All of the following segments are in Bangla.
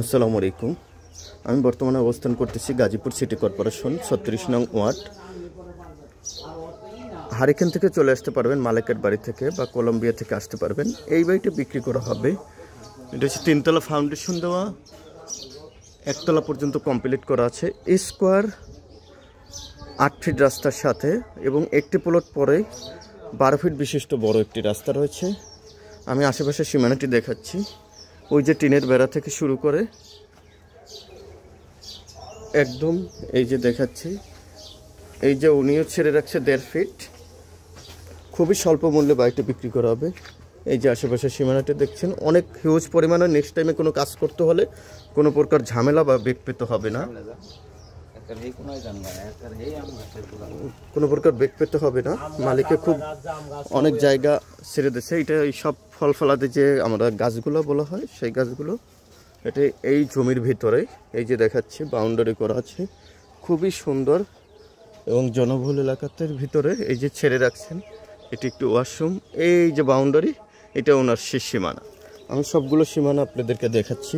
আসসালামু আলাইকুম। আমি বর্তমানে অবস্থান করতেছি গাজীপুর সিটি কর্পোরেশন 36 নং ওয়ার্ড। হারিকেন থেকে চলে আসতে পারবেন, মালিকের বাড়ি থেকে বা কলম্বিয়া থেকে আসতে পারবেন। এই বাড়িটা বিক্রি করা হবে। এটা হচ্ছে 3তলা ফাউন্ডেশন দেওয়া, 1তলা পর্যন্ত কমপ্লিট করা আছে। স্কোয়ার 8 ফিট রাস্তার সাথে এবং একটি প্লট পরে 12 ফিট বিশিষ্ট বড় একটি রাস্তা রয়েছে। আমি আশেপাশে সীমানাটি দেখাচ্ছি। ওই যে টিনের বেড়া থেকে শুরু করে একদম এই যে দেখাচ্ছি, এই যে উনিও ছেড়ে রাখছে 1.5 ফিট। খুবই স্বল্প মূল্যে বাড়িটা বিক্রি করা হবে। এই যে আশেপাশে সীমানাটি দেখছেন, অনেক হিউজ পরিমাণে। নেক্সট টাইমে কোনো কাজ করতে হলে কোনো প্রকার ঝামেলা বা বেগ পেতে হবে না, কোনো প্রকার বেগ পেতে হবে না। মালিকে খুব অনেক জায়গা ছেড়ে দিচ্ছে। এটা এই সব ফল ফলাতে যে আমরা গাছগুলো বলা হয় সেই গাছগুলো, এটা এই জমির ভিতরে এই যে দেখাচ্ছি বাউন্ডারি করা আছে, খুবই সুন্দর এবং জনবহুল এলাকাতে ভিতরে এই যে ছেড়ে রাখছেন। এটি একটি ওয়াশরুম। এই যে বাউন্ডারি, এটা ওনার শেষ সীমানা। আমি সবগুলো সীমানা আপনাদেরকে দেখাচ্ছি।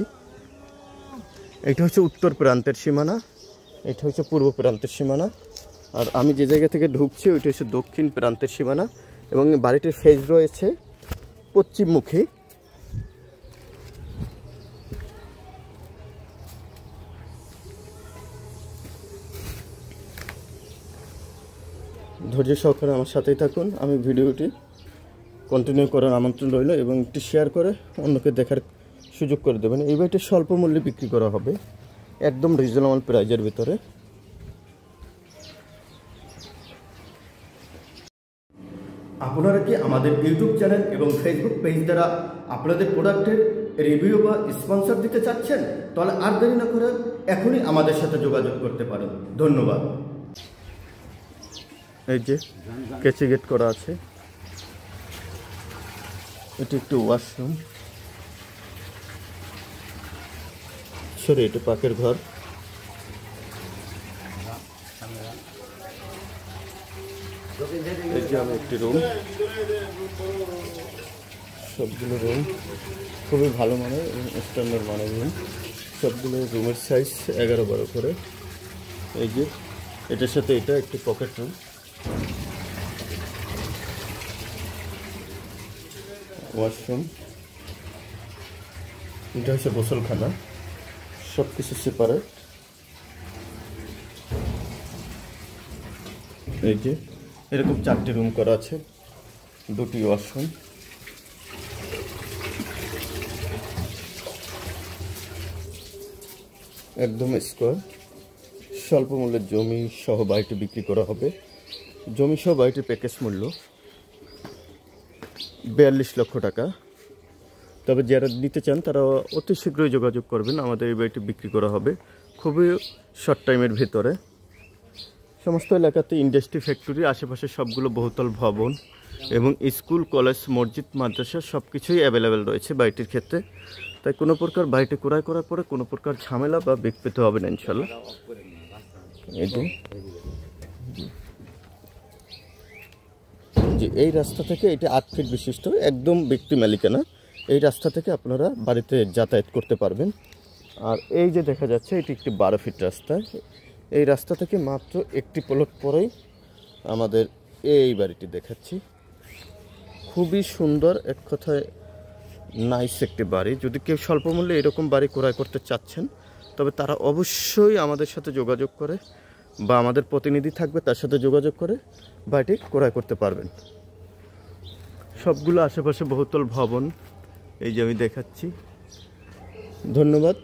এটা হচ্ছে উত্তর প্রান্তের সীমানা, এটা হচ্ছে পূর্ব প্রান্তের সীমানা, আর আমি যে জায়গা থেকে ঢুকছি ওইটা হচ্ছে দক্ষিণ প্রান্তের সীমানা। এবং বাড়িটির ফেজ রয়েছে পশ্চিমমুখী। ধৈর্য সহকারে আমার সাথেই থাকুন। আমি ভিডিওটি কন্টিনিউ করার আমন্ত্রণ রইল এবং একটি শেয়ার করে অন্যকে দেখার সুযোগ করে দেবেন। এই বাড়িটি স্বল্প মূল্যে বিক্রি করা হবে, একদম রিজনেবল প্রাইজের ভিতরে। আপনারা কি আমাদের ইউটিউব চ্যানেল এবং ফেসবুক পেজ দ্বারা আপনাদের প্রোডাক্টের রিভিউ বা স্পন্সর দিতে চাচ্ছেন? তাহলে আর দেরি না করে এখনই আমাদের সাথে যোগাযোগ করতে পারেন। ধন্যবাদ। এই যে কেচি গেট করা আছে, এটি একটি ওয়াশরুম। সরি, এটি পাকের ঘর। এই যে আমি একটি রুম, সবগুলো রুম খুবই ভালো মানের এবং স্ট্যান্ডার্ড মানের রুম। সবগুলো রুমের সাইজ 11-12 করে। এই যে এটার সাথে এটা একটি পকেট রুম, ওয়াশরুম। এটা হচ্ছে গোসলখানা, সব কিছু সেপারেট। এই যে এরকম 4টি রুম করা আছে, 2টি ওয়াশরুম। একদম স্কোয়ার। স্বল্প মূল্যের জমি সহ বাড়িটি বিক্রি করা হবে। জমি সহ বাড়িটির প্যাকেজ মূল্য 42 লক্ষ টাকা। তবে যারা নিতে চান তারা অতি শীঘ্রই যোগাযোগ করবেন। আমাদের এই বাড়িটি বিক্রি করা হবে খুবই শর্ট টাইমের ভিতরে। সমস্ত এলাকাতে ইন্ডাস্ট্রি, ফ্যাক্টরি, আশেপাশে সবগুলো বহুতল ভবন এবং স্কুল, কলেজ, মসজিদ, মাদ্রাসা সব কিছুই অ্যাভেলেবেল রয়েছে বাড়িটির ক্ষেত্রে। তাই কোনো প্রকার বাড়িটি ক্রয় করার পরে কোনো প্রকার ঝামেলা বা বেগ পেতে হবে না ইনশাল্লাহ। এই যে এই রাস্তা থেকে, এটা 8 ফিট বিশিষ্ট, একদম ব্যক্তি মালিকানা। এই রাস্তা থেকে আপনারা বাড়িতে যাতায়াত করতে পারবেন। আর এই যে দেখা যাচ্ছে এটি একটি 12 ফিট রাস্তা। এই রাস্তা থেকে মাত্র একটি প্লট পরেই আমাদের এই বাড়িটি দেখাচ্ছি। খুবই সুন্দর, এক কথায় নাইস একটি বাড়ি। যদি কেউ স্বল্প মূল্যে এরকম বাড়ি ক্রয় করতে চাচ্ছেন তবে তারা অবশ্যই আমাদের সাথে যোগাযোগ করে বা আমাদের প্রতিনিধি থাকবে তার সাথে যোগাযোগ করে বাড়িটি ক্রয় করতে পারবেন। সবগুলো আশেপাশে বহুতল ভবন এই যে আমি দেখাচ্ছি। ধন্যবাদ।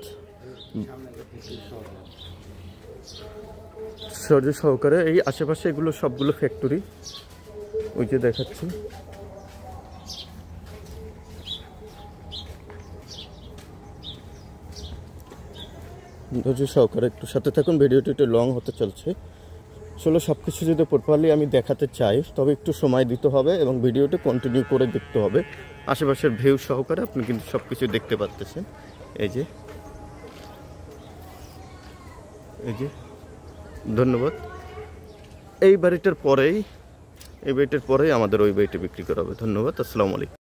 ধৈর্য সহকারে এই আশেপাশে এগুলো সবগুলো ফ্যাক্টরি, ওই যে দেখাচ্ছি। ধৈর্য সহকারে একটু সাথে থাকুন। ভিডিওটি একটু লং হতে চলছে। আসলে সব কিছু যদি প্রপারলি আমি দেখাতে চাই তবে একটু সময় দিতে হবে এবং ভিডিওটি কন্টিনিউ করে দেখতে হবে। আশেপাশের ভিউ সহকারে আপনি কিন্তু সব কিছু দেখতে পাচ্ছেন। এই যে ধন্যবাদ। এই বাড়িটার পরেই আমাদের ওই বাড়িটা বিক্রি করা হবে। ধন্যবাদ। আসসালামু আলাইকুম।